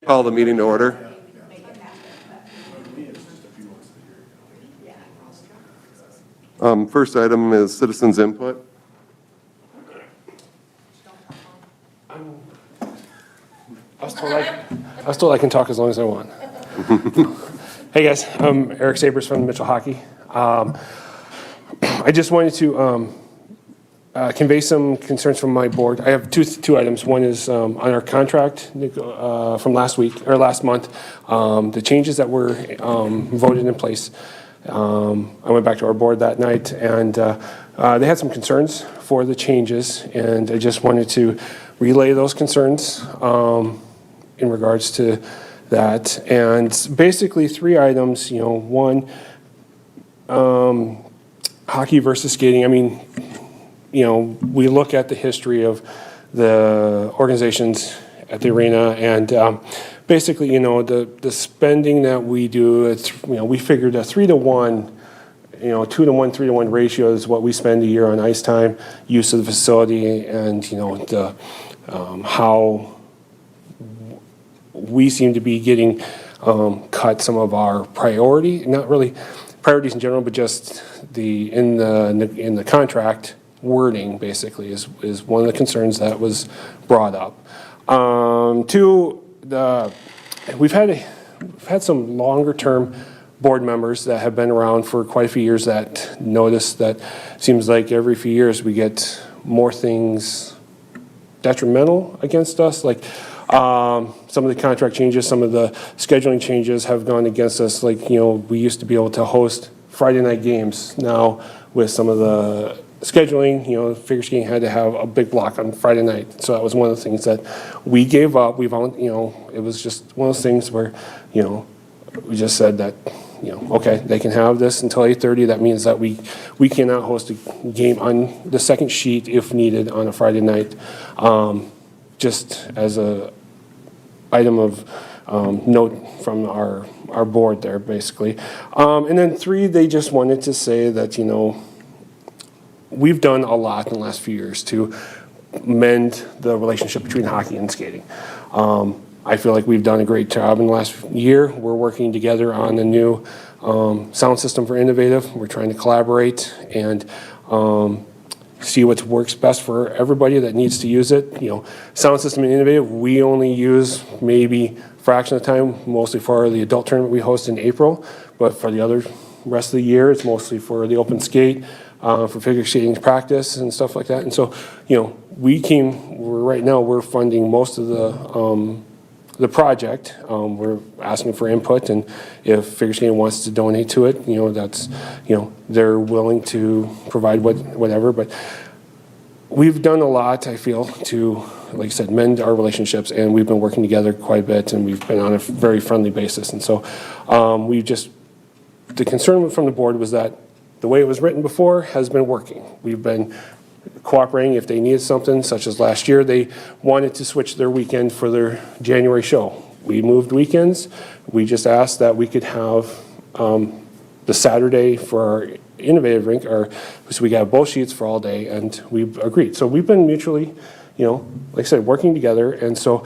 Call the meeting to order. First item is citizens' input. I was told I can talk as long as I want. Hey guys, I'm Eric Sabers from Mitchell Hockey. I just wanted to convey some concerns from my board. I have two items. One is on our contract from last month, the changes that were voted in place. I went back to our board that night, and they had some concerns for the changes, and I just wanted to relay those concerns in regards to that. And basically, three items. One, hockey versus skating. I mean, we look at the history of the organizations at the arena, and basically, the spending that we do, we figured a 3-to-1, 2-to-1, 3-to-1 ratio is what we spend a year on ice time, use of the facility, and how we seem to be getting cut some of our not really priorities in general, but just in the contract wording basically is one of the concerns that was brought up. Two, we've had some longer term board members that have been around for quite a few years that notice that seems like every few years we get more things detrimental against us, like some of the contract changes, some of the scheduling changes have gone against us. Like, we used to be able to host Friday night games. Now with some of the scheduling, figure skating had to have a big block on Friday night. So that was one of the things that we gave up. It was just one of those things where, we just said that, okay, they can have this until 8:30. That means that we cannot host a game on the second sheet if needed on a Friday night, just as a item of note from our board there, basically. And then three, they just wanted to say that, we've done a lot in the last few years to mend the relationship between hockey and skating. I feel like we've done a great job in the last year. We're working together on a new sound system for Innovative. We're trying to collaborate and see what works best for everybody that needs to use it. Sound system in Innovative, we only use maybe a fraction of the time, mostly for the adult tournament we host in April, but for the other rest of the year, it's mostly for the open skate, for figure skating practice and stuff like that. And so, right now we're funding most of the project. We're asking for input, and if figure skating wants to donate to it, that's, they're willing to provide whatever. But we've done a lot, I feel, to, like I said, mend our relationships, and we've been working together quite a bit, and we've been on a very friendly basis. And so the concern from the board was that the way it was written before has been working. We've been cooperating if they needed something, such as last year, they wanted to switch their weekend for their January show. We moved weekends. We just asked that we could have the Saturday for our Innovative rink, so we got both sheets for all day, and we've agreed. So we've been mutually, like I said, working together. And so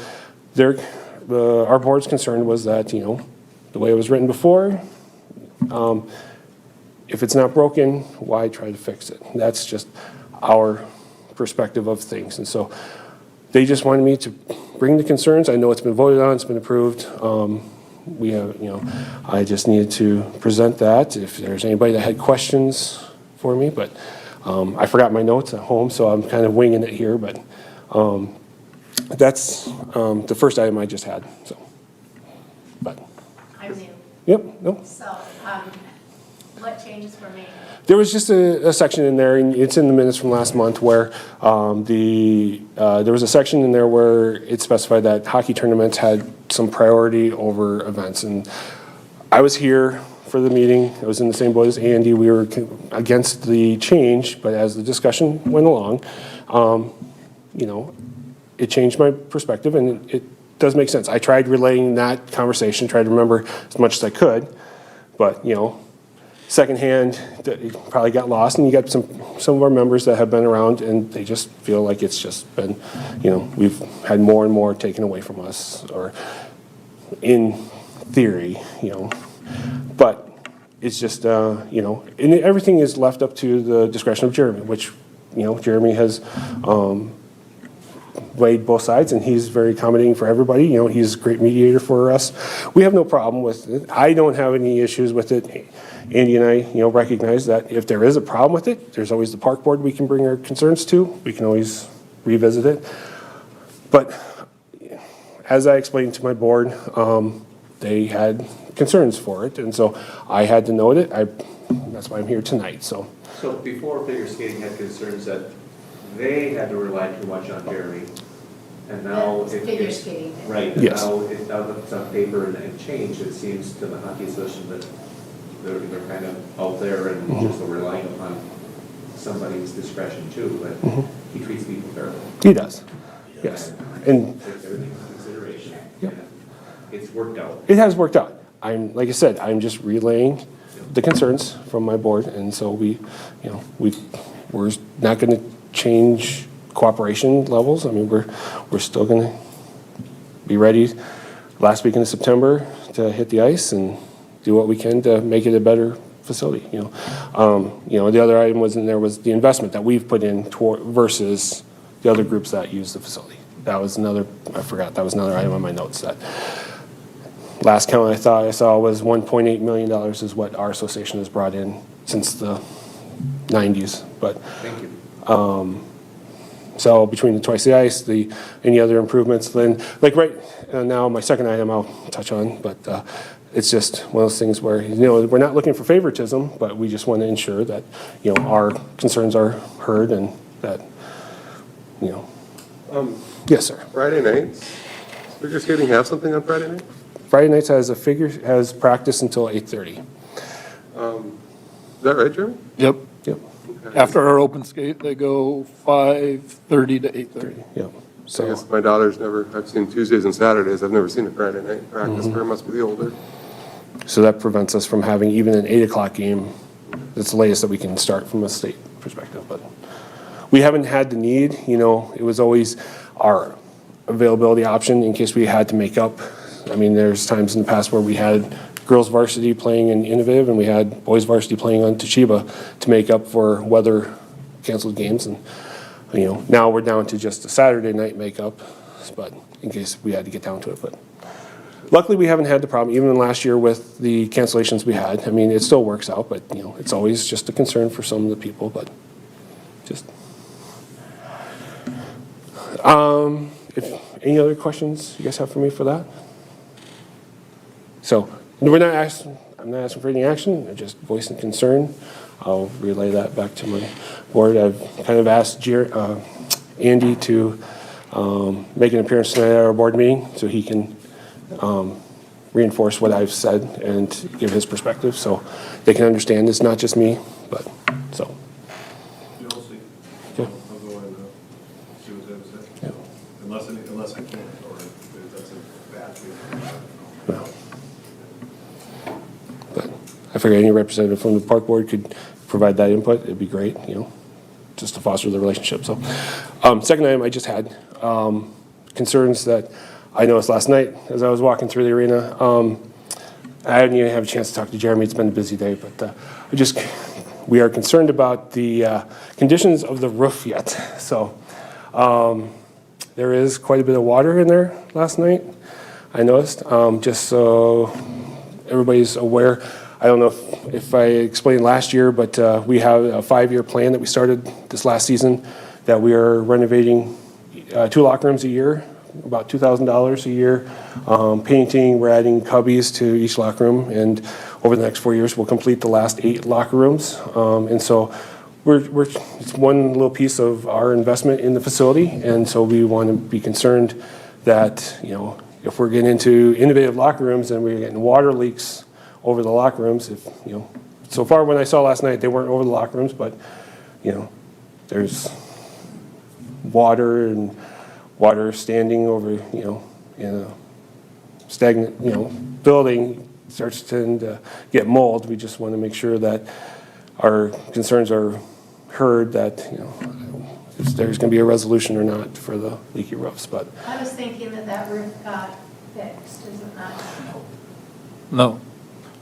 our board's concern was that, the way it was written before, if it's not broken, why try to fix it? That's just our perspective of things. And so they just wanted me to bring the concerns. I know it's been voted on, it's been approved. We have, I just needed to present that. If there's anybody that had questions for me, but I forgot my notes at home, so I'm kind of winging it here. But that's the first item I just had. So, but I'm new. Yep. Nope. So, what changes were made? There was just a section in there, and it's in the minutes from last month, where there was a section in there where it specified that hockey tournaments had some priority over events. And I was here for the meeting. I was in the same boat as Andy. We were against the change, but as the discussion went along, it changed my perspective, and it does make sense. I tried relaying that conversation, tried to remember as much as I could, but secondhand, it probably got lost, and you got some of our members that have been around, and they just feel like it's just been, we've had more and more taken away from us, or in theory, but it's just, and everything is left up to the discretion of Jeremy, which, Jeremy has weighed both sides, and he's very accommodating for everybody. He's a great mediator for us. We have no problem with it. I don't have any issues with it. Andy and I, recognize that if there is a problem with it, there's always the park board we can bring our concerns to. We can always revisit it. But as I explained to my board, they had concerns for it, and so I had to note it. That's why I'm here tonight. So before figure skating had concerns that they had to rely too much on Jeremy, and now That's figure skating. Right. Yes. Now that it's on paper and changed, it seems to the hockey association that they're kind of out there and just relying upon somebody's discretion too. But he treats people fairly. he does, yes, and Takes everything into consideration. Yep. And it's worked out. it has worked out. Like I said, I'm just relaying the concerns from my board, and so we're not going to change cooperation levels. I mean, we're still going to be ready last weekend of September to hit the ice and do what we can to make it a better facility. The other item was in there was the investment that we've put in versus the other groups that use the facility. That was another item on my notes. That last count I saw was $1.8 million is what our association has brought in since the 90s. But Thank you. so between the twice the ice, any other improvements, then like right now, my second item I'll touch on, but it's just one of those things where we're not looking for favoritism, but we just want to ensure that our concerns are heard and that yes, sir. Friday nights, figure skating have something on Friday night? Friday nights has practice until 8:30. Is that right, Jeremy? Yep. Yep. After our open skate, they go 5:30 to 8:30. Yep. I So guess my daughter's I've seen Tuesdays and Saturdays. I've never seen a Friday night practice. Her must be the older. so that prevents us from having even an 8 o'clock game. That's the latest that we can start from a state perspective, but we haven't had the need. It was always our availability option in case we had to make up. I mean, there's times in the past where we had girls varsity playing in Innovative and we had boys varsity playing on Toshiba to make up for weather canceled games. And, now we're down to just a Saturday night makeup, but in case we had to get down to it. But luckily we haven't had the problem, even last year with the cancellations we had. I mean, it still works out, but, it's always just a concern for some of the people, but just. If any other questions you guys have for me for that? So I'm not asking for any action, I'm just voicing concern. I'll relay that back to my board. I've kind of asked Andy to make an appearance tonight at our board meeting so he can reinforce what I've said and give his perspective so they can understand it's not just me, but so. You'll see. Okay. I'll go and see what Deb says. Yeah. Unless I can't, or if that's a bad thing. No. But I figure any representative from the park board could provide that input. It'd be great, just to foster the relationship. So, second item I just had concerns that I noticed last night as I was walking through the arena. I didn't even have a chance to talk to Jeremy. It's been a busy day, but we are concerned about the conditions of the roof yet. So, there is quite a bit of water in there last night. I noticed. Just so everybody's aware. I don't know if I explained last year, but we have a 5-year plan that we started this last season that we are renovating 2 locker rooms a year, about $2,000 a year. Painting, we're adding cubbies to each locker room, and over the next 4 years, we'll complete the last 8 locker rooms. And so it's one little piece of our investment in the facility, and so we want to be concerned that, if we're getting into innovative locker rooms and we're getting water leaks over the locker rooms, so far when I saw last night, they weren't over the locker rooms, but, there's water standing over, in a stagnant, building starts to get mold. We just want to make sure that our concerns are heard, that, if there's going to be a resolution or not for the leaky roofs, but. I was thinking that roof got fixed, isn't that? No.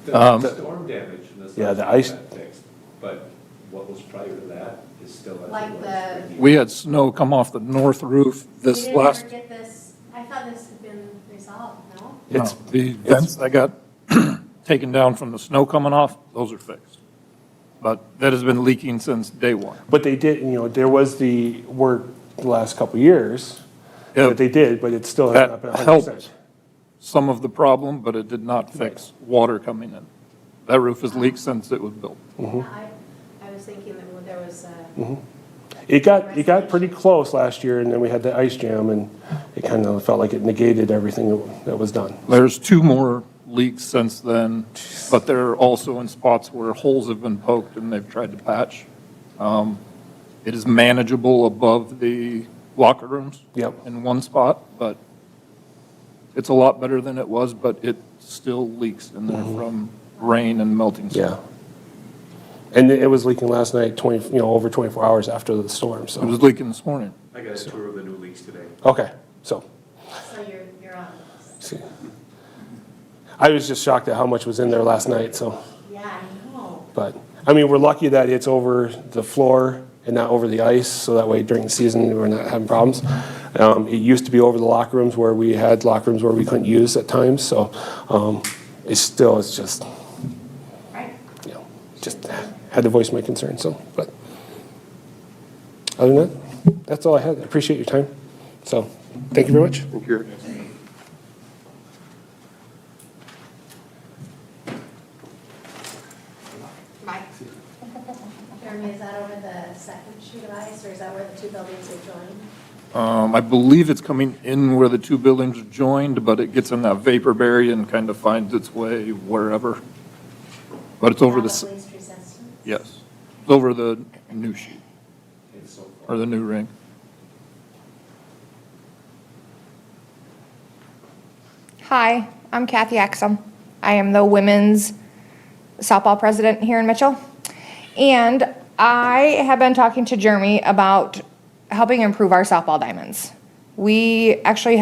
The storm damage and the. Yeah, the ice- got fixed, but what was prior to that is still as Like it was. the- for years. We had snow come off the north roof this We didn't last, ever get this, I thought this had been resolved, no? no, It's- the vents that got taken down from the snow coming off, those are fixed. But that has been leaking since day one. But they did, there was the work the last couple of years Yeah. that they did, but it still has not been That 100%. helped some of the problem, but it did not fix water coming in. That roof has leaked since it was built. I was thinking that there was, It got pretty close last year, and then we had the ice jam, and it kind of felt like it negated everything that was done. There's 2 more leaks since then, but they're also in spots where holes have been poked and they've tried to patch. It is manageable above the locker rooms. Yep. In one spot, but it's a lot better than it was, but it still leaks in there from rain and melting snow. Yeah. And it was leaking last night, over 24 hours after the storm, It so. was leaking this morning. I got a tour of the new leaks today. Okay, so, so you're on this. see. I was just shocked at how much was in there last night, so, Yeah, I know. but, I mean, we're lucky that it's over the floor and not over the ice, so that way during the season, we're not having problems. It used to be over the locker rooms where we had locker rooms where we couldn't use at times, so, it's just, Right. just had to voice my concern, so, but, other than that, that's all I had. I appreciate your time, so, thank you very much. Thank you. Mike. Jeremy, is that over the second sheet of ice, or is that where the two buildings are joined? I believe it's coming in where the 2 buildings are joined, but it gets in that vapor barrier and kind of finds its way wherever. But it's over Not the, least resistance? yes, it's over the new sheet, It's so far. or the new ring. Hi, I'm Kathy Exum. I am the women's softball president here in Mitchell. And I have been talking to Jeremy about helping improve our softball diamonds. We actually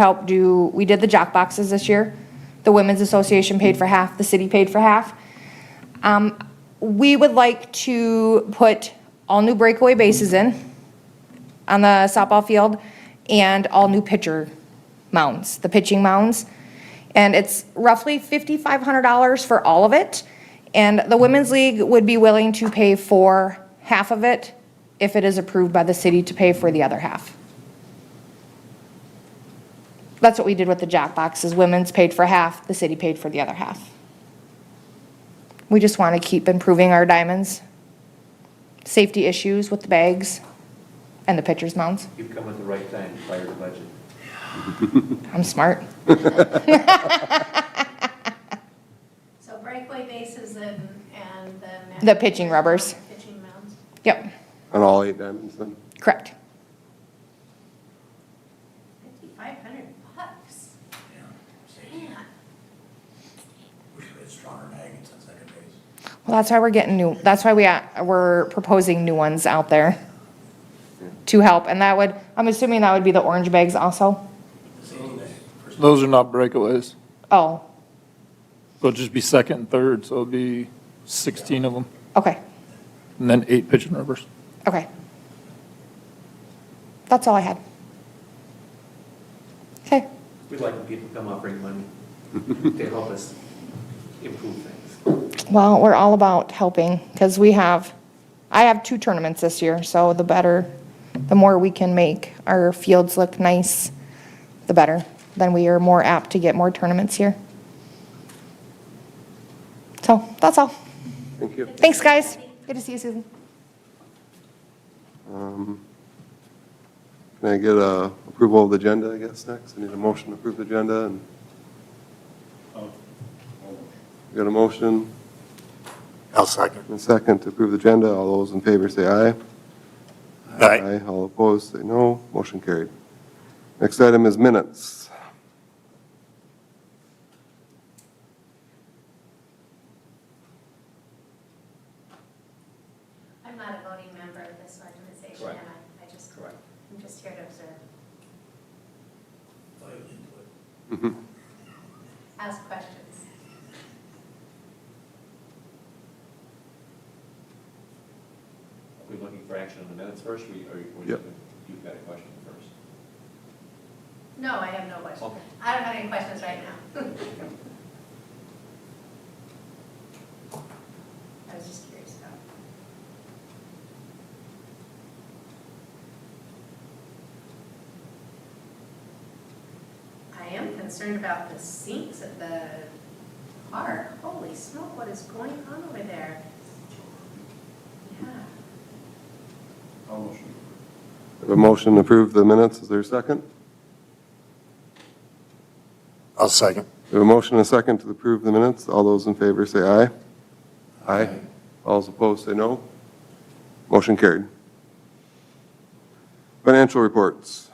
we did the jock boxes this year. The Women's Association paid for half, the city paid for half. We would like to put all new breakaway bases in on the softball field and all new pitcher mounds, the pitching mounds. And it's roughly $5,500 for all of it. And the Women's League would be willing to pay for half of it if it is approved by the city to pay for the other half. That's what we did with the jack boxes. Women's paid for half, the city paid for the other half. We just want to keep improving our diamonds. Safety issues with the bags and the pitcher's mounds. You've come at the right time prior to budget. I'm smart. So breakaway bases and The pitching rubbers. Pitching mounds. Yep, On all 8 diamonds then? correct. $5,500. Man. We should get stronger magnets on second base. Well, that's why we're getting that's why we're proposing new ones out there to help. And I'm assuming that would be the orange bags also? Those are not breakaways. Oh, So it'd just be second and third, so it'd be 16 of them, okay, and then 8 pitching rubbers. okay. That's all I had. Okay, We'd like when people come offering money to help us improve things. well, we're all about helping, because I have 2 tournaments this year, so the more we can make our fields look nice, the better. Then we are more apt to get more tournaments here. So, that's all. Thank you. Thanks, guys. Good to see you, Susan. Can I get a approval of the agenda, I guess, next? I need a motion to approve the agenda and. Got a motion I'll second. and a second to approve the agenda. All those in favor say aye. Aye. All opposed, say no. Motion carried. Next item is minutes. I'm not a voting member of this organization, Correct. and Correct. I'm just here to observe. ask questions. Are we looking for action on the minutes first, or Yep. you've got a question first? No, I have no questions. Okay. I don't have any questions right now. I was just curious about. I am concerned about the sinks at the park. Holy smoke, what is going on over there? Yeah. I'll motion. We have a motion to approve the minutes. Is there a second? I'll second. We have a motion and a second to approve the minutes. All those in favor say aye. Aye. All those opposed say no. Motion carried. Financial reports.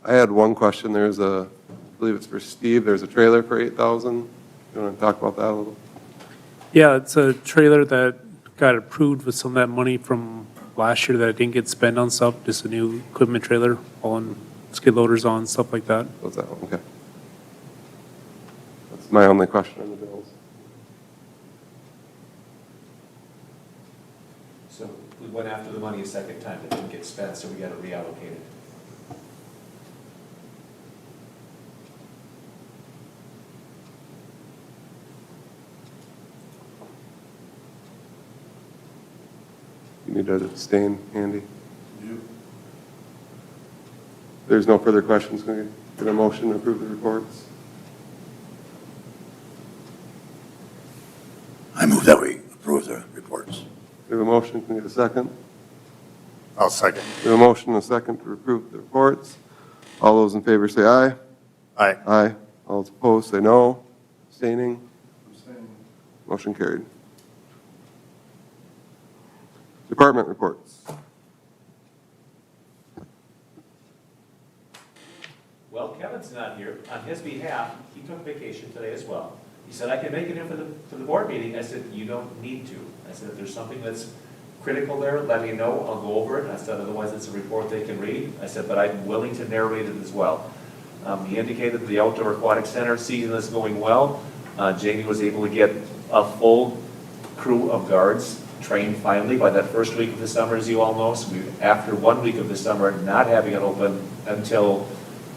I had one question. There's a, I believe it's for Steve. There's a trailer for 8,000. You want to talk about that a little? Yeah, it's a trailer that got approved with some of that money from last year that didn't get spent on stuff, just a new equipment trailer on skid loaders on, stuff like that. What's that one? Okay. That's my only question on the bills. So we went after the money a second time, it didn't get spent, so we got to reallocate it. You need to abstain, Andy. You. There's no further questions. Can we get a motion to approve the reports? I move that we approve the reports. We have a motion. Can we get a second? I'll second. We have a motion and a second to approve the reports. All those in favor say aye. Aye. Aye. All those opposed say no. Abstaining. Abstain. Motion carried. Department reports. Well, Kevin's not here. On his behalf, he took vacation today as well. He said, I can make it in for the board meeting. I said, you don't need to. I said, if there's something that's critical there, let me know. I'll go over it. I said, otherwise it's a report they can read. I said, but I'm willing to narrate it as well. He indicated the Outdoor Aquatic Center season is going well. Jamie was able to get a full crew of guards trained finally by that first week of the summer, as you all know. So after 1 week of the summer, not having it open until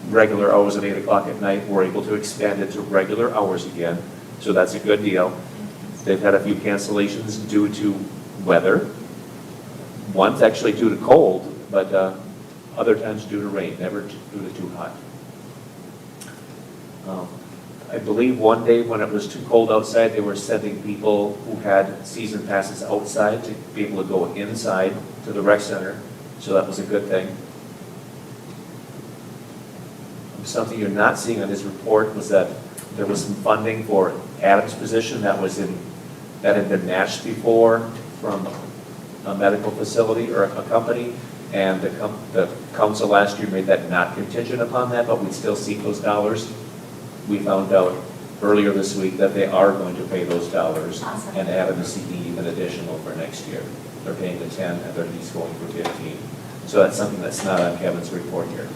regular hours at 8 o'clock at night, we're able to expand it to regular hours again. So that's a good deal. They've had a few cancellations due to weather. One's actually due to cold, but other times due to rain, never due to too hot. I believe one day when it was too cold outside, they were sending people who had season passes outside to be able to go inside to the rec center. So that was a good thing. Something you're not seeing on this report was that there was some funding for Adam's position that had been matched before from a medical facility or a company, and the council last year made that not contingent upon that, but we'd still seek those dollars. We found out earlier this week that they are going to pay those dollars, Awesome. and Adam is seeking even additional for next year. They're paying the 10, and he's going for 15. So that's something that's not on Kevin's report here.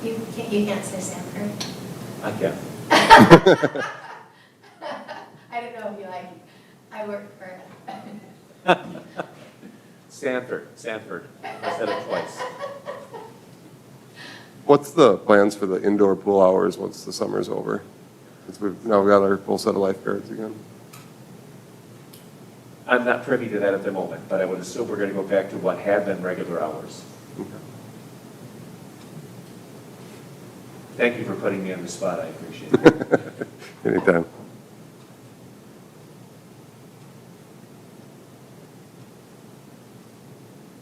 You can't say Sanford. I can. I don't know if you like, I work for. Sanford. I said it twice. What's the plans for the indoor pool hours once the summer's over? Since we've now got our full set of lifeguards again. I'm not privy to that at the moment, but I would assume we're going to go back to what had been regular hours. Okay. Thank you for putting me on the spot, I appreciate it. Anytime.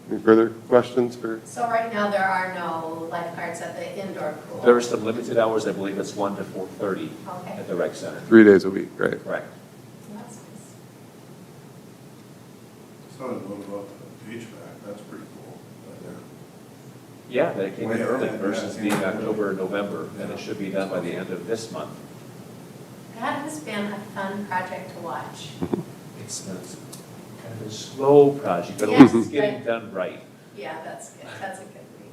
Any further questions for? So right now, there are no lifeguards at the indoor pool? There are some limited hours, I believe it's 1 to 4:30 Okay. at the rec center. 3 days a week, right? Correct. That's nice. So I know about the HVAC, that's pretty cool. Yeah, but it came in Yeah, early yeah, versus yeah. being October or November, and it should be done by the end of this month. That has been a fun project to watch. It's kind of a slow project, but at Yes, least it's getting but- done right. Yeah, that's good, that's a good read.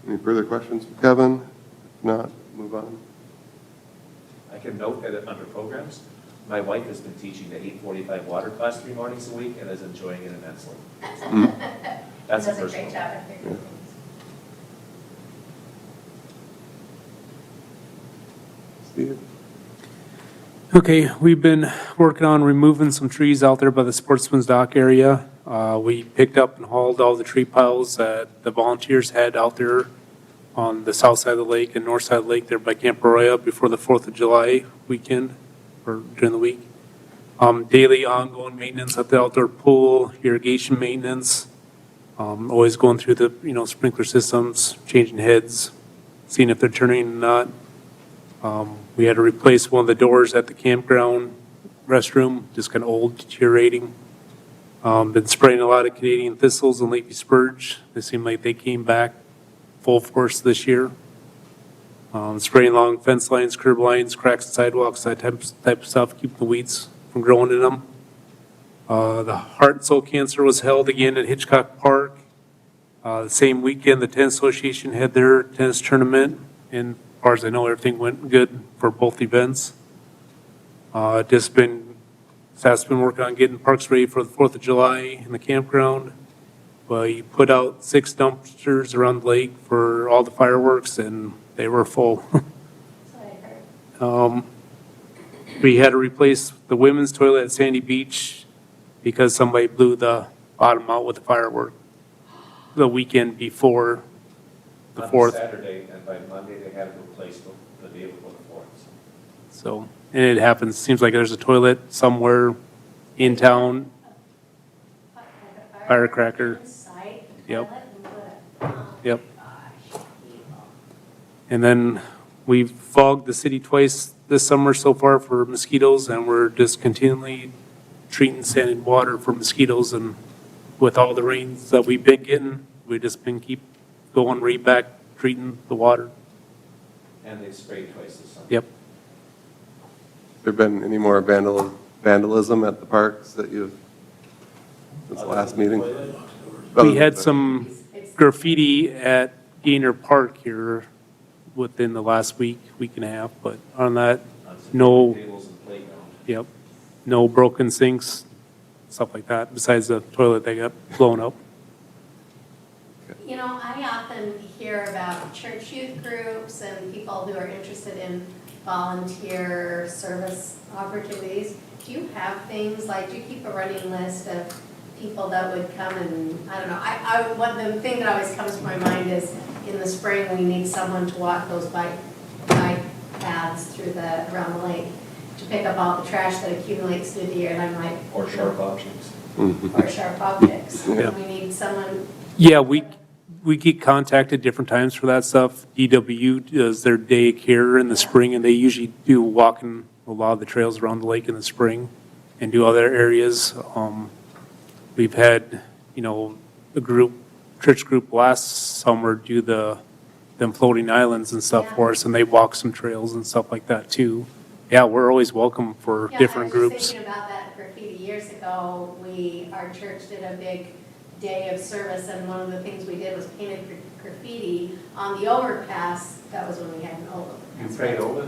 Any further questions for Kevin? If not, move on. I can note that under programs, my wife has been teaching the 8:45 water class 3 mornings a week and is enjoying it immensely. That's a Does a personal. great job at figuring things. Steve? Okay, we've been working on removing some trees out there by the Sportsman's Dock area. We picked up and hauled all the tree piles that the volunteers had out there on the south side of the lake and north side of the lake there by Camp Arroyo before the 4th of July weekend or during the week. Daily ongoing maintenance at the outdoor pool, irrigation maintenance, always going through the, sprinkler systems, changing heads, seeing if they're turning or not. We had to replace one of the doors at the campground restroom, just kind of old, deteriorating. Been spraying a lot of Canadian thistles and leafy spurge. They seem like they came back full force this year. Spraying along fence lines, curb lines, cracks in sidewalks, that type of stuff, keeping the weeds from growing in them. The Heart and Soul Cancer was held again at Hitchcock Park. The same weekend, the tennis association had their tennis tournament, and as far as I know, everything went good for both events. Staff's been working on getting parks ready for the 4th of July in the campground. We put out 6 dumpsters around the lake for all the fireworks, and they were full. That's what I heard. We had to replace the women's toilet at Sandy Beach because somebody blew the bottom out with the firework the weekend before the 4th. On Saturday, and by Monday, they had it replaced the day before the 4th. So, and it happens, seems like there's a toilet somewhere in town. Like a Firecracker. Inside the Yep. toilet and put it- oh my Yep. gosh, people. And then we've fogged the city twice this summer so far for mosquitoes, and we're just continually treating sand and water for mosquitoes. And with all the rains that we've been getting, we've just been keep going right back treating the water. And they sprayed twice this summer. Yep. There been any more vandalism at the parks that you've, since the last meeting? We had some graffiti at Gainer Park here within the last week and a half, but on that, On some no, tables and playground. yep, no broken sinks, stuff like that, besides the toilet that got blown up. You know, I often hear about church youth groups and people who are interested in volunteer service opportunities. Do you have things, like, do you keep a running list of people that would come and, I don't know, the thing that always comes to my mind is in the spring, we need someone to walk those bike paths around the lake to pick up all the trash that accumulates through the year, and I'm like. Or sharp objects. Or sharp objects. Yeah. We need someone. Yeah, we get contacted different times for that stuff. DW does their day of care in the spring, and they usually do walking a lot of the trails around the lake in the spring and do other areas. We've had, a church group last summer do them floating islands and stuff for us, and they walk some trails and stuff like that too. Yeah, we're always welcome for different Yeah, I was groups. just thinking about that graffiti years ago. Our church did a big day of service, and one of the things we did was painted graffiti on the overpass. That was when we had an old You overpass. sprayed over,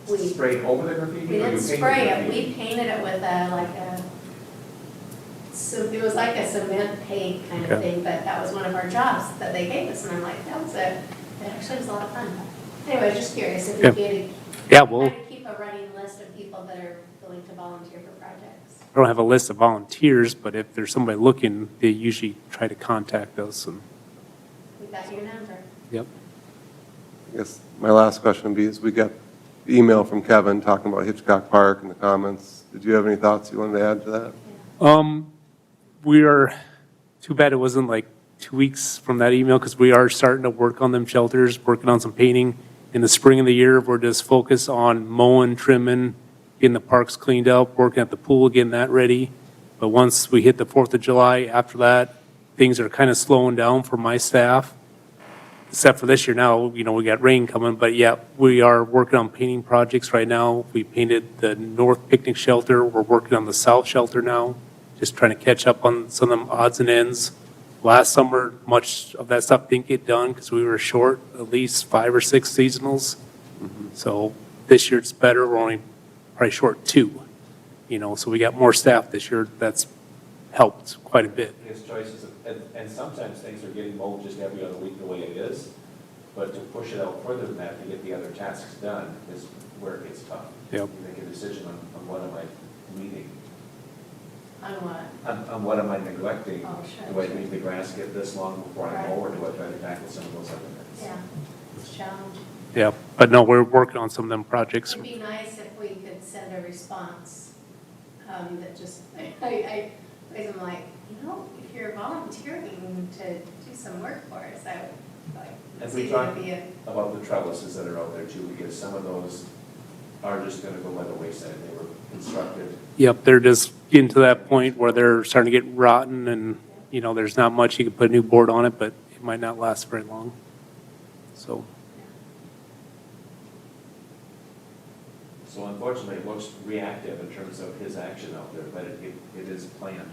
We- sprayed over the graffiti? We or you didn't painted spray it, graffiti? we painted it with so it was like a cement paint kind of Okay. thing, but that was one of our jobs that they gave us, and I'm like, it actually was a lot of fun. Anyway, just curious if you Yeah. could Yeah, well, kind of keep a running list of people that are willing to volunteer for projects. I don't have a list of volunteers, but if there's somebody looking, they usually try to contact us and, We got your number. yep. I guess my last question would be, is we got the email from Kevin talking about Hitchcock Park and the comments. Did you have any thoughts you wanted to add to that? We are, too bad it wasn't like 2 weeks from that email, because we are starting to work on them shelters, working on some painting. In the spring of the year, we're just focused on mowing, trimming, getting the parks cleaned up, working at the pool, getting that ready. But once we hit the 4th of July, after that, things are kind of slowing down for my staff. except for this year now, you know, we got rain coming, but yeah, we are working on painting projects right now. We painted the north picnic shelter. We're working on the south shelter now, just trying to catch up on some of them odds and ends. Last summer, much of that stuff didn't get done because we were short at least 5 or 6 seasonals. So this year it's better. We're only probably short 2, you know, so we got more staff this year. That's helped quite a bit. His choices, and sometimes things are getting mowed just every other week the way it is, but to push it out further than that, to get the other tasks done, is where it gets tough. Yep. You make a decision on what am I leaving, On what? on what am I neglecting? Oh, sure, Do I sure. leave the grass get this long before I Right. mow, or do I try to tackle some of those other things? Yeah, it's a challenge. Yeah, but no, we're working on some of them projects. It'd be nice if we could send a response that just, because I'm like, you know, if you're volunteering to do some work for us, I would like, And it's we easy talked to be a, about the trellises that are out there too, because some of those are just gonna go by the wayside. They were constructed. Yep, they're just getting to that point where they're starting to get rotten and, you know, there's not much, you can put a new board on it, but it might not last very long. So, So unfortunately, it looks reactive in terms of his action out there, but it is planned.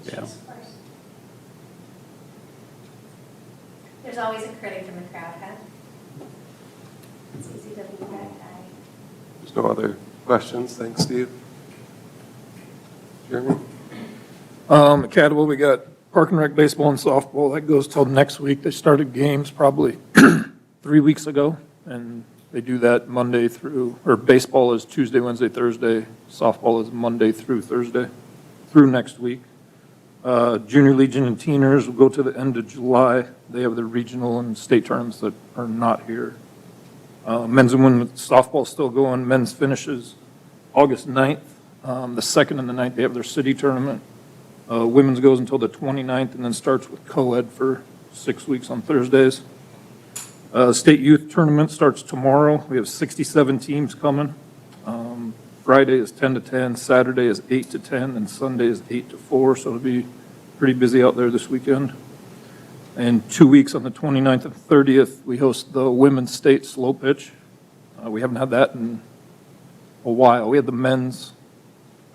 Yeah. of course. There's always a critic in the crowd, huh? It's easy to be that guy. There's no other questions. Thanks, Steve. Jeremy? At Cadwell, we got Park and Rec baseball and softball. That goes till next week. They started games probably 3 weeks ago, and they do that Monday through, or baseball is Tuesday, Wednesday, Thursday. Softball is Monday through Thursday, through next week. Junior Legion and Teeners will go to the end of July. They have their regional and state tournaments that are not here. Men's and women's softball is still going. Men's finishes August 9th. The 2nd and the 9th, they have their city tournament. Women's goes until the 29th and then starts with co-ed for 6 weeks on Thursdays. State youth tournament starts tomorrow. We have 67 teams coming. Friday is 10 to 10, Saturday is 8 to 10, and Sunday is 8 to 4, so it'll be pretty busy out there this weekend. And 2 weeks on the 29th and 30th, we host the women's state slow pitch. We haven't had that in a while. We had the men's,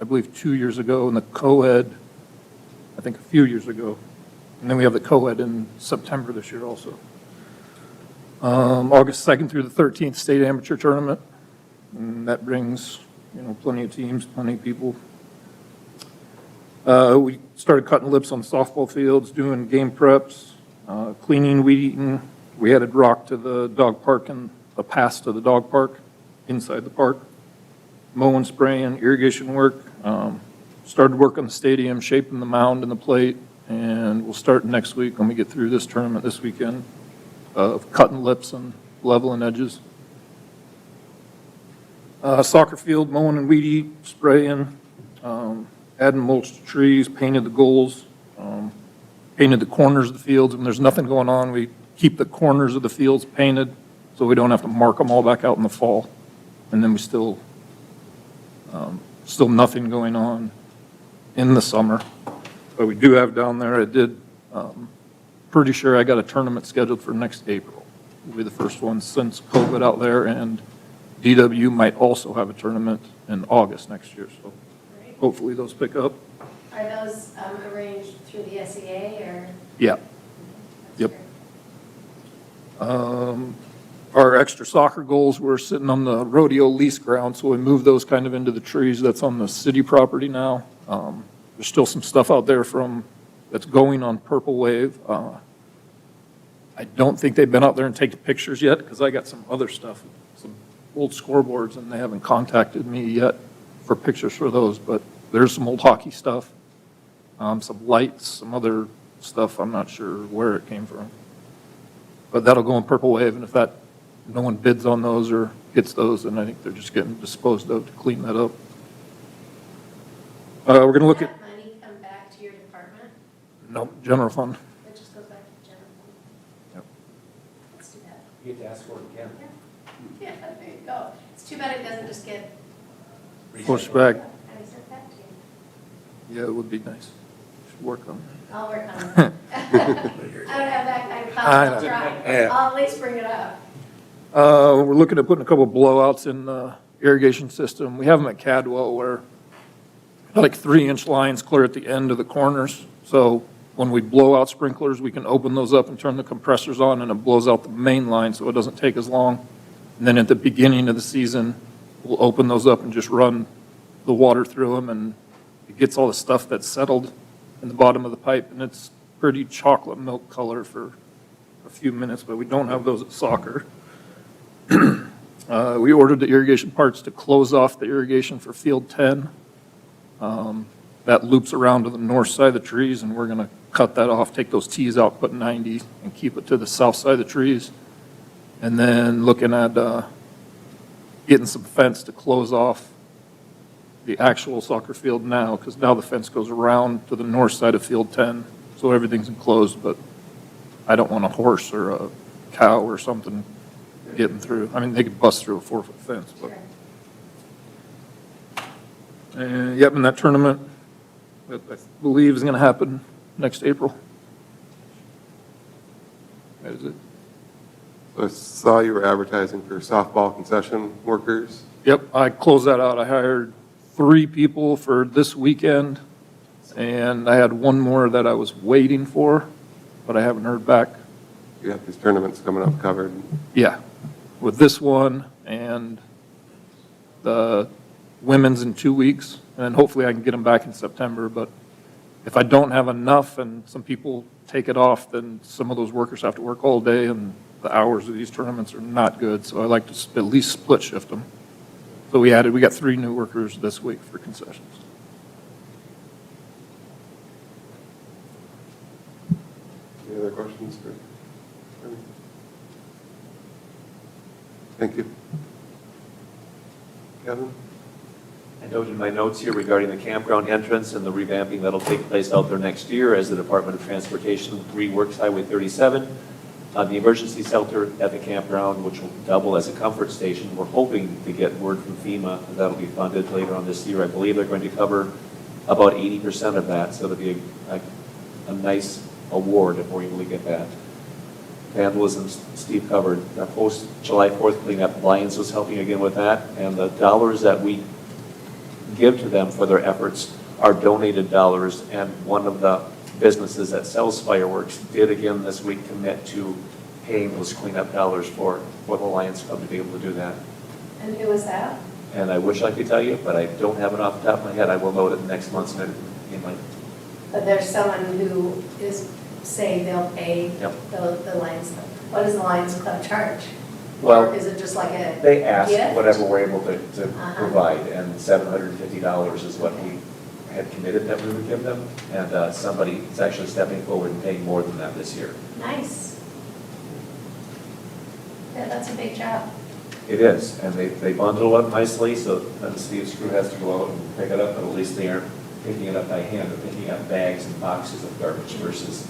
I believe, 2 years ago, and the co-ed, I think a few years ago. And then we have the co-ed in September this year also. August 2nd through the 13th, state amateur tournament. And that brings, you know, plenty of teams, plenty of people. We started cutting lips on softball fields, doing game preps, cleaning, weed eating. We added rock to the dog park and a pass to the dog park inside the park. Mowing, spraying, irrigation work. Started work on the stadium, shaping the mound and the plate, and we'll start next week when we get through this tournament this weekend of cutting lips and leveling edges. Soccer field, mowing and weed eat, spraying, adding mulch to trees, painted the goals, painted the corners of the fields. When there's nothing going on, we keep the corners of the fields painted so we don't have to mark them all back out in the fall. And then we still nothing going on in the summer. But we do have down there, pretty sure I got a tournament scheduled for next April. It'll be the first one since COVID out there, and DW might also have a tournament in August next year, so Great. hopefully those pick up. Are those arranged through the SEA or? Yeah. That's Yep. great. Our extra soccer goals were sitting on the rodeo lease ground, so we moved those kind of into the trees. That's on the city property now. There's still some stuff out there that's going on Purple Wave. I don't think they've been out there and taken pictures yet, because I got some other stuff, some old scoreboards, and they haven't contacted me yet for pictures for those, but there's some old hockey stuff, some lights, some other stuff. I'm not sure where it came from. But that'll go on Purple Wave, and if no one bids on those or gets those, then I think they're just getting disposed of to clean that up. We're going to look Does at, that money come back to your department? no, general fund. It just goes back to the general fund? Yep. Let's do that. You get to ask for it again. Yeah, there you go. It's too bad it doesn't just get. Push back. I sent that to you. Yeah, it would be nice. Should work on that. I'll work on it. I don't have that kind of I confidence, know. right? Yeah. I'll at least bring it up. We're looking at putting a couple blowouts in the irrigation system. We have them at Cadwell where like 3-inch lines clear at the end of the corners. So when we blow out sprinklers, we can open those up and turn the compressors on, and it blows out the main line so it doesn't take as long. And then at the beginning of the season, we'll open those up and just run the water through them, and it gets all the stuff that's settled in the bottom of the pipe, and it's pretty chocolate milk color for a few minutes, but we don't have those at soccer. We ordered the irrigation parts to close off the irrigation for field 10. That loops around to the north side of the trees, and we're going to cut that off, take those T's out, put 90, and keep it to the south side of the trees. And then looking at getting some fence to close off the actual soccer field now, because now the fence goes around to the north side of field 10, so everything's enclosed, but I don't want a horse or a cow or something getting through. I mean, they could bust through a 4-foot fence, but. And yep, and that tournament, that I believe is going to happen next April. That is it. I saw you were advertising for softball concession workers. Yep, I closed that out. I hired 3 people for this weekend, and I had 1 more that I was waiting for, but I haven't heard back. You got these tournaments coming up covered. Yeah, with this one and the women's in 2 weeks, and then hopefully I can get them back in September. But if I don't have enough and some people take it off, then some of those workers have to work all day, and the hours of these tournaments are not good. So I like to at least split shift them. So we got 3 new workers this week for concessions. Any other questions for? Thank you. Kevin? I noted in my notes here regarding the campground entrance and the revamping that'll take place out there next year as the Department of Transportation reworks Highway 37. The emergency shelter at the campground, which will double as a comfort station. We're hoping to get word from FEMA that that'll be funded later on this year. I believe they're going to cover about 80% of that, so it'll be a nice award if we're able to get that. Vandalism, Steve covered. Post July 4th cleanup, Lions was helping again with that, and the dollars that we give to them for their efforts are donated dollars, and one of the businesses that sells fireworks did again this week commit to paying those cleanup dollars for the Lions Club to be able to do that. And who was that? And I wish I could tell you, but I don't have it off the top of my head. I will note it next month's in my. But there's someone who is saying they'll pay Yep. the Lions Club. What does the Lions Club charge? Well, Or is it just like a they asked gift? whatever we're able to Uh-huh. provide, and $750 is what we had committed that we would give them, and somebody is actually stepping forward and paying more than that this year. Nice. Yeah, that's a big job. It is, and they bundle it nicely, so then Steve's crew has to go out and pick it up, but at least they aren't picking it up by hand, they're picking up bags and boxes of garbage versus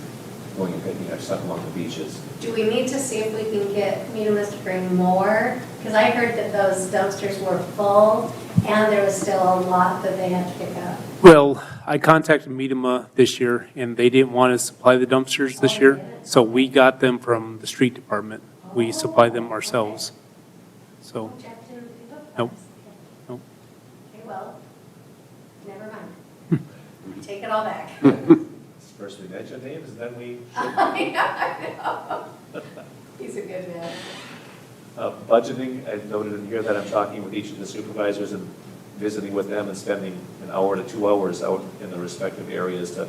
going and picking up stuff along the beaches. Do we need to see if we can get Medimus to bring more? Because I heard that those dumpsters were full and there was still a lot that they had to pick up. Well, I contacted Medema this year, and they didn't want to supply the dumpsters this year, so we got them from the street department. We supplied them ourselves. So, Jeff didn't pick up Nope. those? Nope. Okay, well, never mind. Take it all back. First we mention names, and then we should. I know. He's a good man. Budgeting, I've noted in here that I'm talking with each of the supervisors and visiting with them and spending an hour to 2 hours out in the respective areas to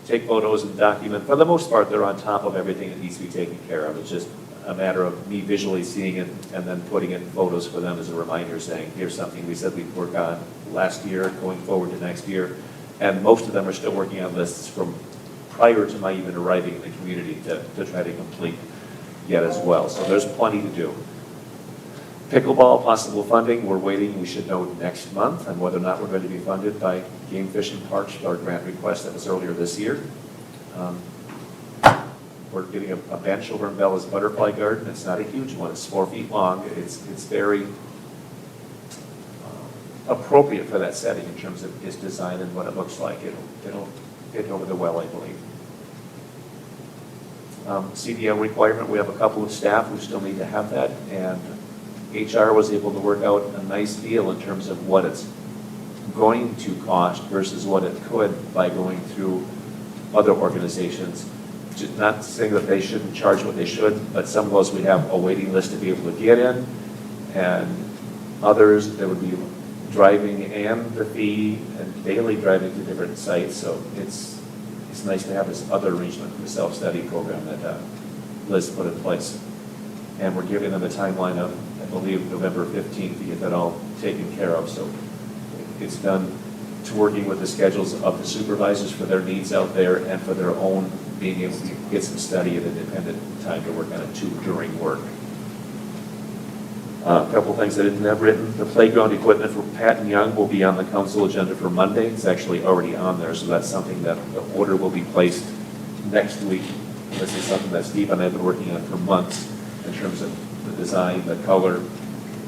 take photos and document. For the most part, they're on top of everything that needs to be taken care of. It's just a matter of me visually seeing it and then putting it in photos for them as a reminder, saying, here's something we said we'd work on last year, going forward to next year. And most of them are still working on lists from prior to my even arriving in the community to try to complete yet as well. So there's plenty to do. Pickleball, possible funding, we're waiting, we should know next month on whether or not we're going to be funded by Game Fish and Parks, our grant request that was earlier this year. We're getting a bench over in Bella's Butterfly Garden. It's not a huge one, it's 4 feet long. It's very appropriate for that setting in terms of its design and what it looks like. It'll fit over the well, I believe. CDL requirement, we have a couple of staff who still need to have that, and HR was able to work out a nice deal in terms of what it's going to cost versus what it could by going through other organizations. Just not saying that they shouldn't charge what they should, but some of those we have a waiting list to be able to get in, and others, there would be driving and the fee and daily driving to different sites, so it's nice to have this other arrangement for the self-study program that Liz put in place. And we're giving them a timeline of, I believe, November 15th to get that all taken care of, so it's done to working with the schedules of the supervisors for their needs out there and for their own being able to get some study and independent time to work on it too during work. A couple things I didn't have written. The playground equipment for Pat and Young will be on the council agenda for Monday. It's actually already on there, so that's something that the order will be placed next week. This is something that Steve and I have been working on for months in terms of the design, the color.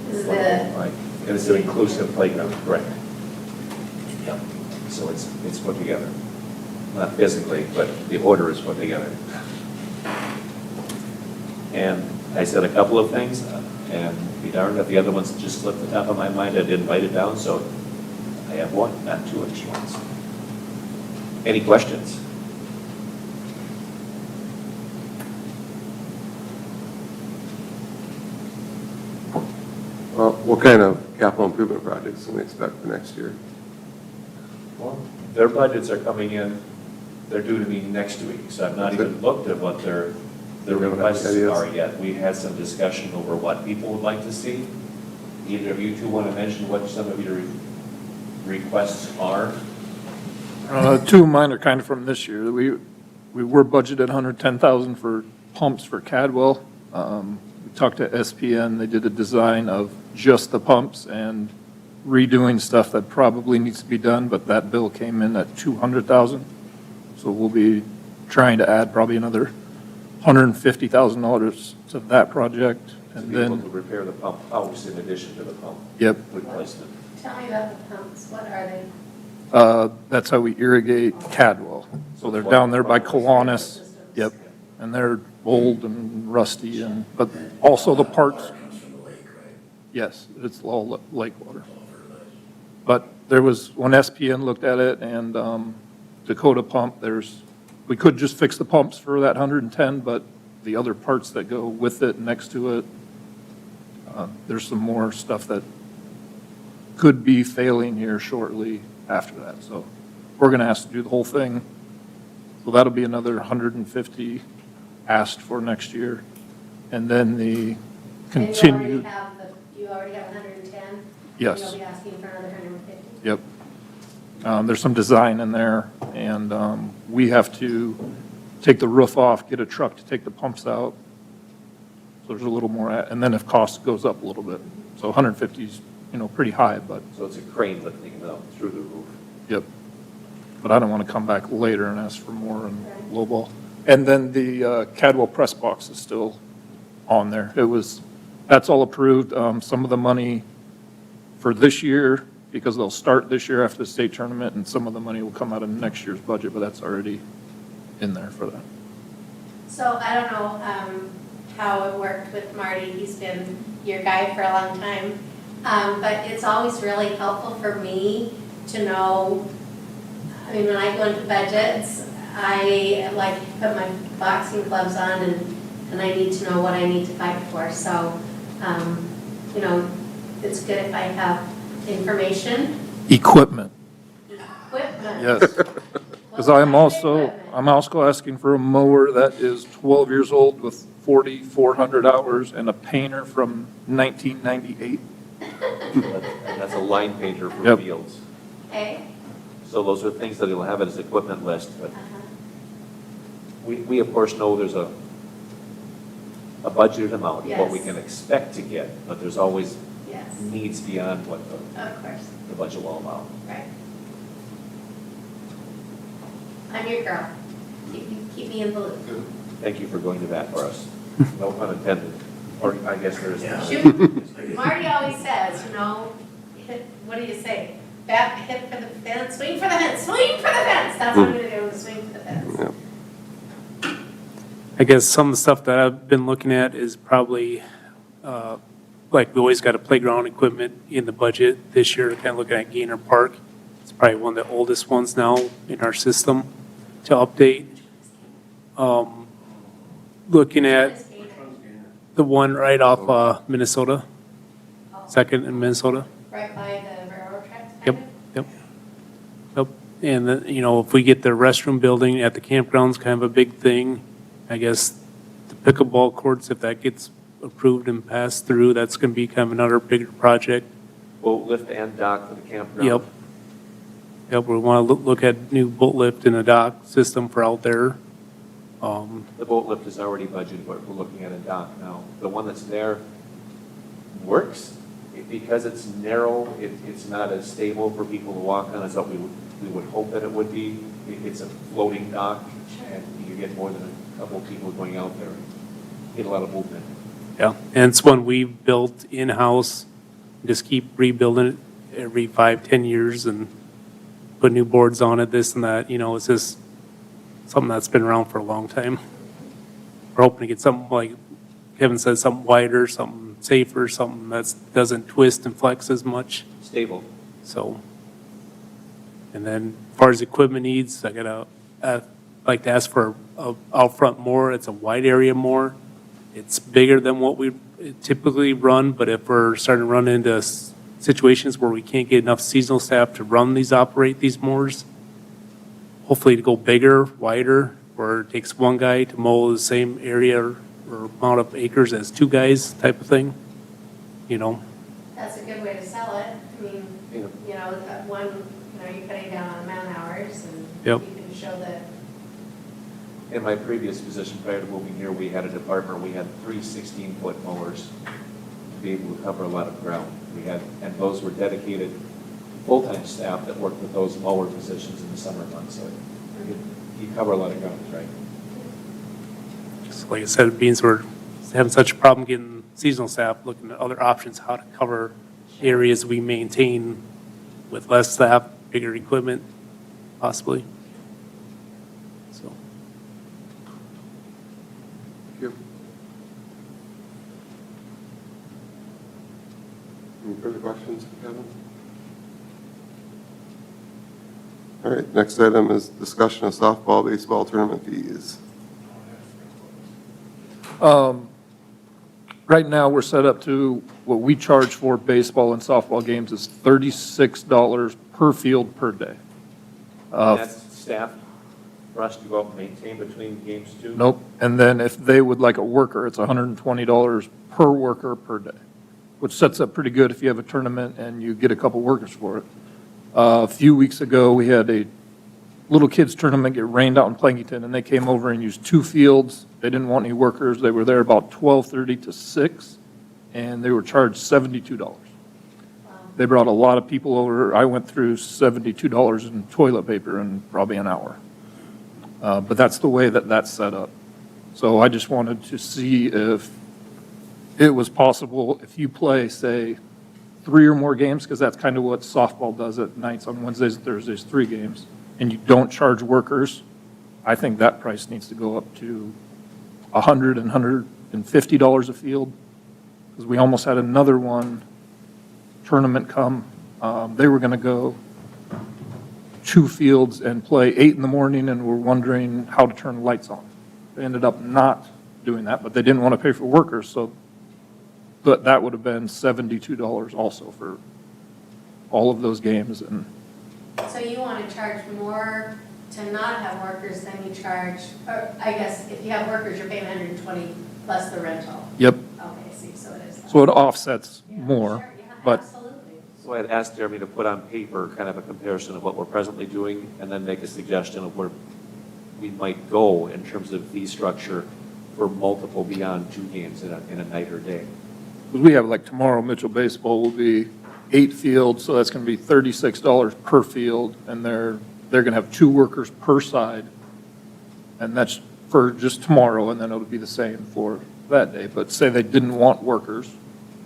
Is what it will look like. And it's an inclusive playground, correct? Yep. So it's put together. Not physically, but the order is put together. And I said a couple of things, and be darned if the other ones just slipped the top of my mind. I didn't write it down, so I have one, not two extra ones. Any questions? Well, what kind of capital improvement projects can we expect for next year? Well, their budgets are coming in, they're due to me next week, so I've not even looked at what their requests ideas? are yet. We had some discussion over what people would like to see. Either of you two want to mention what some of your requests are? Two of mine are kind of from this year. We were budgeted $110,000 for pumps for Cadwell. We talked to SPN, they did a design of just the pumps and redoing stuff that probably needs to be done, but that bill came in at $200,000. So we'll be trying to add probably another $150,000 to that project. To And be able to then, repair the pump house in addition to the pump yep, replacement. Tell me about the pumps, what are they? that's how we irrigate Cadwell. So they're down there by Kiwanis. Yep. And they're old and rusty but also the parts. Comes from the lake, right? Yes, it's all lake water. But there was, when SPN looked at it and Dakota Pump, we could just fix the pumps for that 110, but the other parts that go with it, next to it, there's some more stuff that could be failing here shortly after that. So we're going to ask to do the whole thing. So that'll be another 150 asked for next year. And then the continued. You already have 110? Yes. You'll be asking for another 150? Yep. There's some design in there, and we have to take the roof off, get a truck to take the pumps out. So there's a little more, and then if cost goes up a little bit. So 150 is, pretty high, but, So it's a crane lifting it up through the roof. yep. But I don't want to come back later and ask for more and lowball. And then the Cadwell press box is still on there. That's all approved. Some of the money for this year, because they'll start this year after the state tournament, and some of the money will come out of next year's budget, but that's already in there for that. So I don't know how it worked with Marty, he's been your guy for a long time. But it's always really helpful for me to know, when I go into budgets, I like put my boxing gloves on and I need to know what I need to fight for. So, it's good if I have information. Equipment, Equipment. yes. Because What I'm kind of equipment? also asking for a mower that is 12 years old with 4,400 hours and a painter from 1998. And that's a line painter for Yep. fields. Okay. So those are things that he'll have in his equipment list, but Uh-huh. we of course know there's a budgeted amount, what we Yes. can expect to get, but there's always Yes, needs beyond what of course, the budget will allow. right. I'm your girl. Keep me in the loop. Thank you for going to bat for us. No pun intended. Or I guess there is. Yeah. Shoot. Marty always says, what do you say? Bat, hit for the fence, swing for the fence, swing for the fence. That's what I'm gonna do, swing for the fence. Yeah. I guess some of the stuff that I've been looking at is probably, like, we always got a playground equipment in the budget this year, kind of looking at Gainer Park. It's probably one of the oldest ones now in our system to update. Looking at the one right off Minnesota, Second in Minnesota. Right by the railroad tracks? Yep, yep. Yep, and then, you know, if we get the restroom building at the campground's kind of a big thing. I guess the pickleball courts, if that gets approved and passed through, that's gonna be kind of another bigger project. Boat lift and dock for the campground. Yep. Yep, we wanna look at new boat lift and a dock system for out there. The boat lift is already budgeted, but we're looking at a dock now. The one that's there works. Because it's narrow, it's not as stable for people to walk on as what we would hope that it would be. It's a floating dock, and you get more than a couple of people going out there. Get a lot of movement. Yeah, and it's one we built in-house, just keep rebuilding it every 5-10 years and put new boards on it, this and that, you know, it's just something that's been around for a long time. We're hoping to get something like Kevin said, something wider, something safer, something that doesn't twist and flex as much, Stable. so. And then as far as equipment needs, I gotta, like to ask for out front more, it's a wide area more. It's bigger than what we typically run, but if we're starting to run into situations where we can't get enough seasonal staff to operate these mowers, hopefully to go bigger, wider, where it takes one guy to mow the same area or amount of acres as two guys type of thing, you know? That's a good way to sell it. I mean, Yeah. you know, that one, you know, you're cutting down on man hours and Yep. you can show that. In my previous position prior to moving here, we had a department, we had 3 16-foot mowers to be able to cover a lot of ground. And those were dedicated full-time staff that worked with those mower positions in the summer months. So you cover a lot of ground, right? Just like I said, being we're having such a problem getting seasonal staff, looking at other options, how to cover areas we maintain with less staff, bigger equipment, possibly. So. Thank you. Any further questions for Kevin? All right, next item is discussion of softball, baseball tournament fees. Right now, we're set up to, what we charge for baseball and softball games is $36 per field per day. And that's staff for us to go out and maintain between games too? Nope. And then if they would like a worker, it's $120 per worker per day, which sets up pretty good if you have a tournament and you get a couple workers for it. A few weeks ago, we had a little kids tournament get rained out in Plankington, and they came over and used 2 fields. They didn't want any workers. They were there about 12:30 to 6, and they were charged $72. They brought a lot of people over. I went through $72 in toilet paper in probably an hour. But that's the way that that's set up. So I just wanted to see if it was possible, if you play, say, 3 or more games, because that's kind of what softball does at nights on Wednesdays and Thursdays, 3 games, and you don't charge workers, I think that price needs to go up to $100 and $150 a field, because we almost had another tournament come. They were going to go 2 fields and play 8 in the morning, and were wondering how to turn the lights on. They ended up not doing that, but they didn't want to pay for workers, so but that would have been $72 also for all of those games. And So you want to charge more to not have workers than you charge, or I guess if you have workers, you're paying 120 plus the rental. yep, Okay, see, so it is. so it offsets Yeah, more, sure, yeah, but absolutely. So I'd asked Jeremy to put on paper kind of a comparison of what we're presently doing, and then make a suggestion of where we might go in terms of fee structure for multiple beyond 2 games in a night or day. because we have, like, tomorrow, Mitchell Baseball will be 8 fields, so that's going to be $36 per field, and they're going to have 2 workers per side, and that's for just tomorrow, and then it'll be the same for that day. But say they didn't want workers,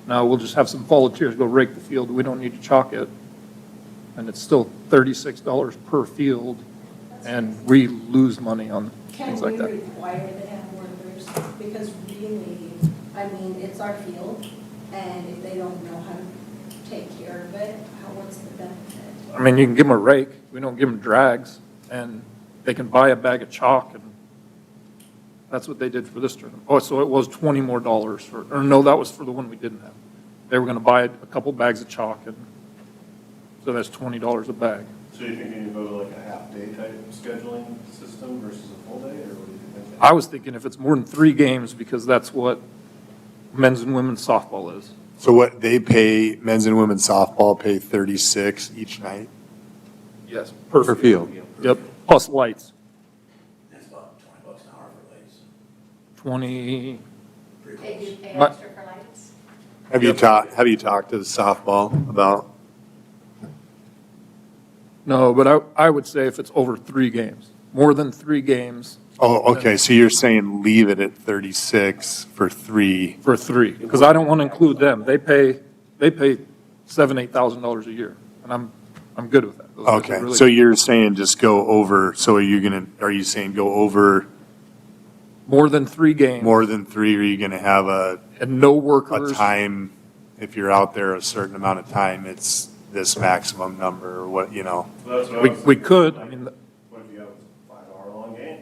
now we'll just have some volunteers go rake the field, we don't need to chalk it, and it's still $36 per field, and we lose money on things like that. Can we require to have workers because really, I mean, it's our field, and if they don't know how to take care of it, what's the benefit? I mean, you can give them a rake, we don't give them drags, and they can buy a bag of chalk, and that's what they did for this tournament. Oh, so it was $20 more for, or no, that was for the one we didn't have. They were gonna buy a couple bags of chalk, and so that's $20 a bag. So you think you can go to like a half-day type scheduling system versus a full day, or what do you think? I was thinking if it's more than 3 games, because that's what men's and women's softball is. So what, they pay, men's and women's softball pay 36 each night? Yes. Per field. Yep, plus lights, It's about $20 an hour for ladies. 20, They do pay My- extra for lights. Have you talked to the softball about? no, but I would say if it's over 3 games, more than 3 games Oh, okay, so you're saying leave it at 36 for 3. for 3, because I don't want to include them. They pay $7,000-8,000 a year, and I'm good with that. Those guys are Okay, really so good. you're saying just go over, so are you saying go over More than 3 games. more than 3? Are you going to have And no a workers. time, if you're out there a certain amount of time, it's this maximum number, or what, you know? Well, that's what I was We thinking. could, I mean, What if you have a 5-hour-long game?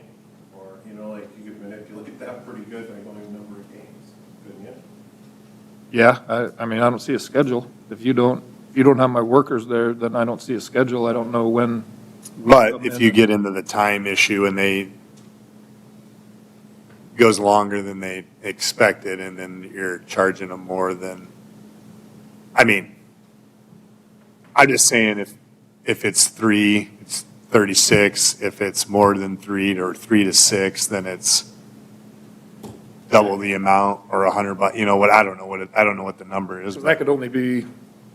Or, like, you could manipulate that pretty good by going a number of games, couldn't you? yeah, I mean, I don't see a schedule. If you don't have my workers there, then I don't see a schedule. I don't know when. But if you get into the time issue and goes longer than they expected, and then you're charging them more than, I mean, I'm just saying if it's 3, it's 36. If it's more than 3 or 3 to 6, then it's double the amount or $100. You know what? I don't know what the number is. So that could only be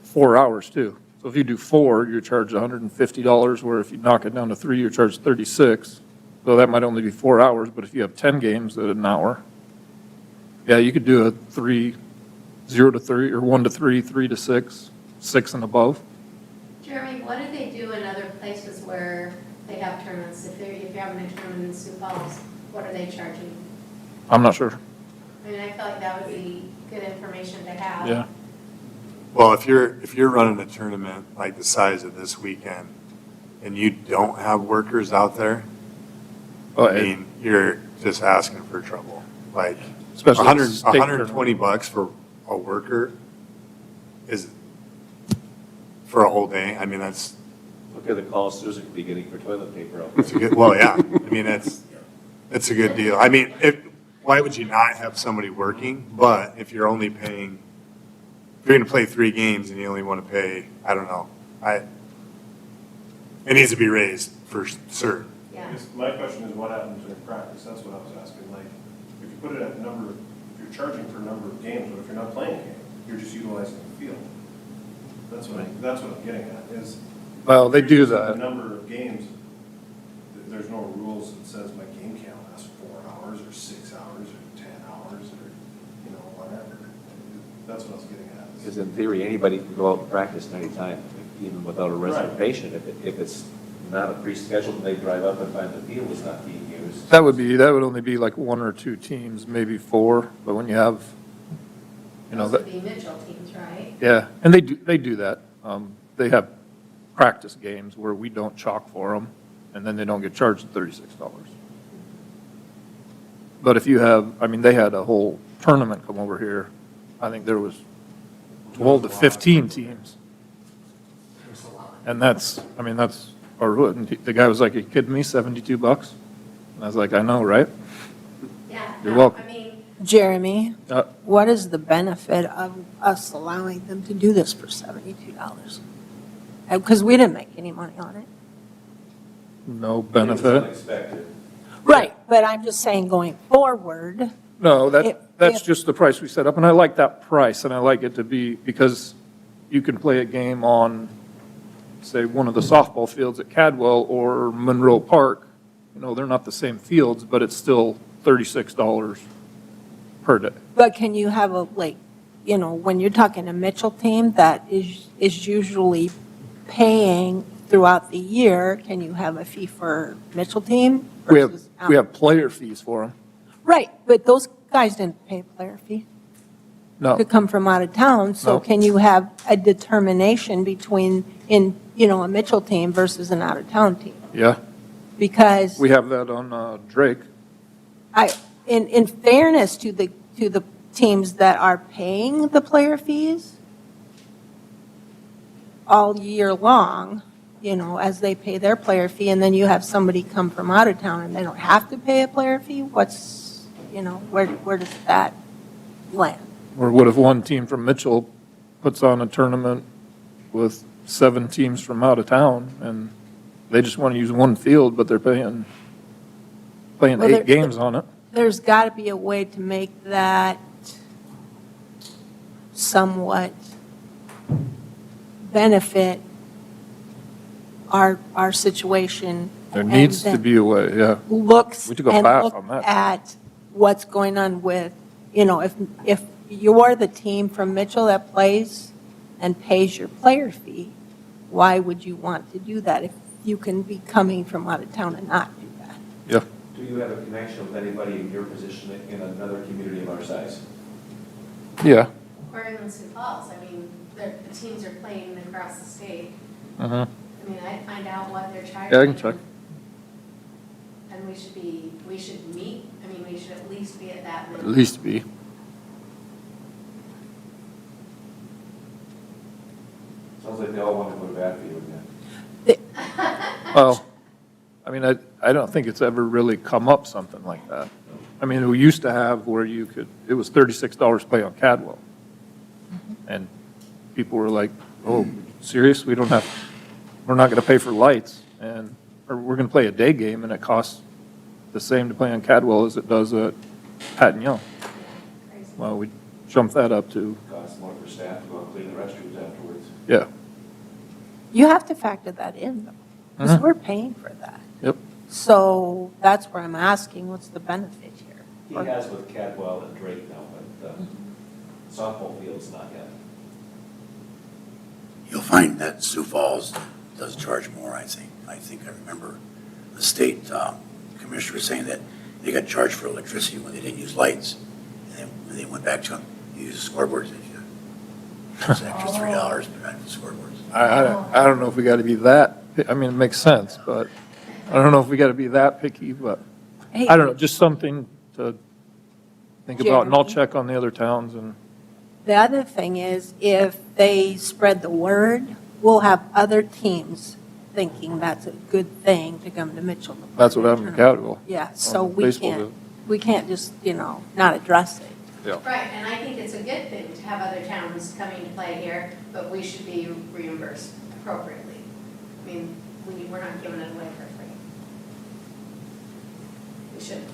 4 hours too. So if you do 4, you're charged $150, where if you knock it down to 3, you're charged 36. So that might only be 4 hours, but if you have 10 games at an hour, yeah, you could do a 0 to 3, or 1 to 3, 3 to 6, 6 and above. Jeremy, what do they do in other places where they have tournaments? If you're having a tournament in Sioux Falls, what are they charging? I'm not sure. I mean, I feel like that would be good information to have. Yeah. Well, if you're running a tournament like the size of this weekend and you don't have workers out there, Oh, I mean, you're just asking for trouble. Like, Especially $100 state $120 for a worker is, for a whole day, I mean, that's Look at the calls Susan could be getting for toilet paper out a good, well, yeah, I mean, that's a good deal. I mean, why would you not have somebody working? But if you're only paying, if you're gonna play 3 games and you only wanna pay, I don't know, it needs to be raised for certain. Yeah. Yes, my question is what happens in practice? That's what I was asking. Like, if you put it at if you're charging for a number of games, but if you're not playing a game, you're just utilizing the field. That's what I'm getting at, is. Well, they do The that. number of games, there's no rules that says my game can't last 4 hours, or 6 hours, or 10 hours, or, whatever. That's what I was getting at. Because in theory, anybody can go out and practice anytime, even without a reservation. If it's not a pre-scheduled, and they drive up and find the field is not being used. That would only be like 1 or 2 teams, maybe 4, but when you have, Those that, would be Mitchell teams, right? yeah, and they do that. They have practice games where we don't chalk for them, and then they don't get charged $36. But if you have, I mean, they had a whole tournament come over here. I think there was 12 to 15 teams. And that's the guy was like, "Are you kidding me, $72?" And I was like, "I know, right?" Yeah. You're no, welcome. I mean, Jeremy, Uh, what is the benefit of us allowing them to do this for $72? Because we didn't make any money on it. No It was benefit. unexpected. Right, but I'm just saying going forward, No, that's if- just the price we set up, and I like that price, and I like it to be, because you can play a game on, say, one of the softball fields at Cadwell or Monroe Park. They're not the same fields, but it's still $36 per day. but can you have when you're talking a Mitchell team that is usually paying throughout the year, can you have a fee for Mitchell team? We versus have player fees for them. Right, but those guys didn't pay a player fee No, to come from out of town, so No. can you have a determination between, a Mitchell team versus an out-of-town team? yeah, Because we have that on Drake. in fairness to the teams that are paying the player fees all year long, as they pay their player fee, and then you have somebody come from out of town and they don't have to pay a player fee, where does that land? Or what if one team from Mitchell puts on a tournament with 7 teams from out of town, and they just want to use one field, but they're playing Well, 8 games on it? There's got to be a way to make that somewhat benefit our situation. There needs to be a way, yeah. Looks We took a and bath look on that. at what's going on with, if you're the team from Mitchell that plays and pays your player fee, why would you want to do that if you can be coming from out of town and not do that? Yeah. Do you have a connection with anybody in your position in another community of our size? Yeah. Or in Sioux Falls, I mean, the teams are playing across the state. Mm-hmm. I mean, I'd find out what they're charging. Yeah, I can check. And we should meet, I mean, we should at least be at that At minimum. least be. Sounds like they all want to go to bat for you again. Well, I mean, I don't think it's ever really come up something like that. I mean, we used to have where it was $36 to play on Cadwell. And people were like, oh, serious? We're not going to pay for lights, or we're going to play a day game, and it costs the same to play on Cadwell as it does at Patton Young. Crazy. Well, we jumped that up to, Costs more for staff to go and clean the restrooms afterwards. yeah, You have to factor that in, though, because Mhm. we're paying for that. yep. So that's where I'm asking, what's the benefit here? He has with Cadwell and Drake now, but softball field's not yet. You'll find that Sioux Falls does charge more, I think. I remember the state commissioner saying that they got charged for electricity when they didn't use lights. And then when they went back to use scoreboards, it's an extra $3 for scoreboards. I don't know if we got to be that, I mean, it makes sense, but I don't know if we got to be that picky, but Hey, I don't know, just something to think about, and I'll Jeremy? check on the other towns, and The other thing is, if they spread the word, we'll have other teams thinking that's a good thing to come to Mitchell. to play that's what their happened in tournament. Cadwell. Yeah, so on we baseball can't, field. we can't just, not address it. Right, and I think it's a good thing to have other towns coming to play here, but we should be reimbursed appropriately. I mean, we're not giving it away for free. We shouldn't be.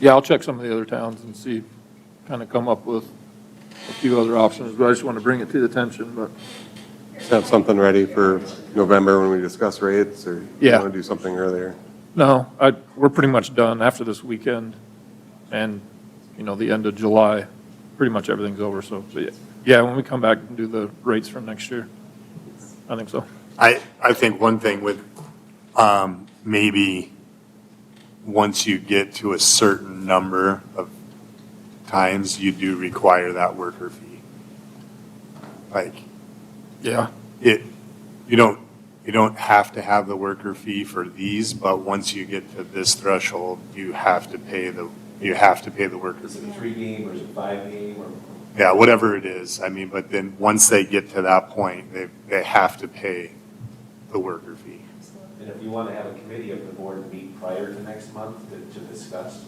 Yeah, I'll check some of the other towns and see, kind of come up with a few other options, but I just want to bring it to the attention, but Just have something ready for November when we discuss rates, or you Yeah. want to do something earlier? no, we're pretty much done after this weekend, and, the end of July, pretty much everything's over, so yeah, when we come back and do the rates for next year, I think so. I think one thing with, maybe once you get to a certain number of times, you do require that worker fee. Like, Yeah. you don't have to have the worker fee for these, but once you get to this threshold, you have to pay the worker Is fee. it a 3-game or is it 5-game or? Yeah, whatever it is. I mean, but then once they get to that point, they have to pay the worker fee. And if you want to have a committee of the board meet prior to next month to discuss,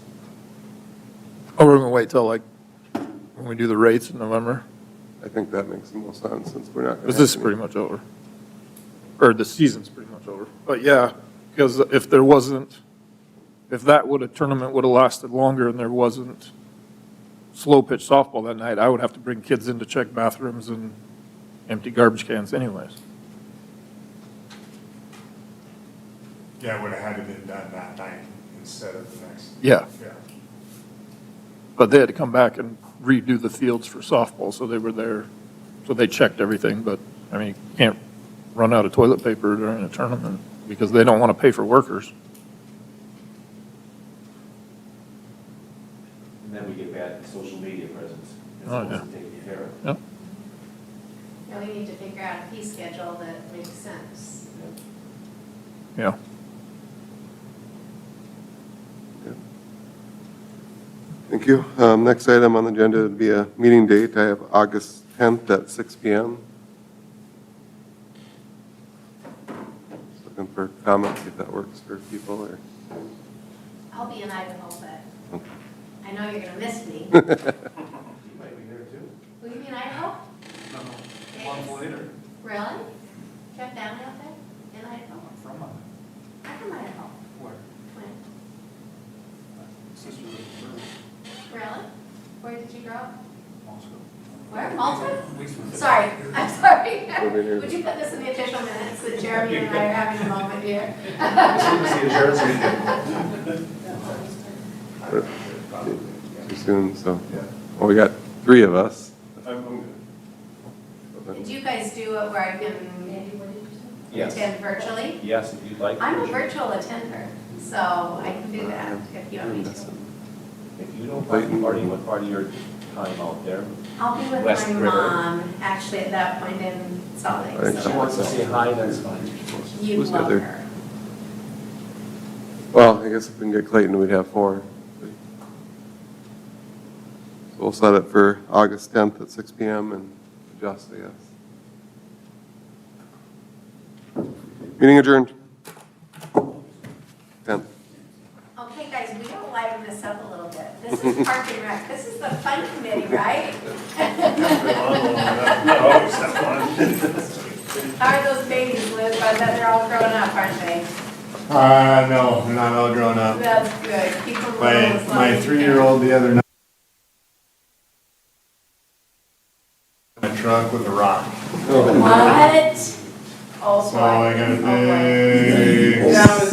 Oh, we're going to wait till when we do the rates in November? I think that makes the most sense, since we're not going to. Because this is pretty much over. Or the season's pretty much over. But yeah, because if that tournament would have lasted longer and there wasn't slow pitch softball that night, I would have to bring kids in to check bathrooms and empty garbage cans anyways. Yeah, it would have had to been done that night instead of the next. Yeah, Yeah. but they had to come back and redo the fields for softball, so they were there, so they checked everything, but, I mean, you can't run out of toilet paper during a tournament because they don't want to pay for workers. then we get bad social media presence. It's Oh, supposed yeah. to take care of. Yep. Now we need to figure out a fee schedule that makes sense. Yeah. Thank you. Next item on the agenda would be a meeting date. I have August 10th at 6 PM. Just looking for comments, if that works for people, or, I'll be in Idaho, but I know you're gonna miss me. You might be there too. Will you be in Idaho? A month later. Really? Do you have family out there in Idaho? From I'm from Idaho. where? When? Sister was Really? Where did you grow up? Moscow. Where? Malta? Sorry, I'm sorry. Over here. Would you put this in the official minutes that Jeremy and I are having a moment here? too soon, so. Well, we got 3 of us. I'm good. Did you guys do it where I can Yes. attend virtually? Yes, if you'd like. I'm a virtual attender, so I can do that if you want me to. If you don't mind partying, what part of your time out there? I'll be with West my River. mom, actually, at that point in Salt Lake. If she So wants to say hi, that's fine. you'd Who's got love their- her. Well, I guess if we can get Clayton, we'd have 4. So we'll set it for August 10th at 6 PM and adjust, I guess. Meeting adjourned. 10th. Okay, guys, we gotta liven this up a little bit. This is Park and Rec, this is the fun committee, right? Oh, Stefan. How are those babies, Liz? I bet they're all grown up, aren't they? No, they're not all grown up. That's good. Keep them little as long My as you can. 3-year-old the other night. In a truck with a rock. What? Oh, boy. So I got a Oh, boy. big That was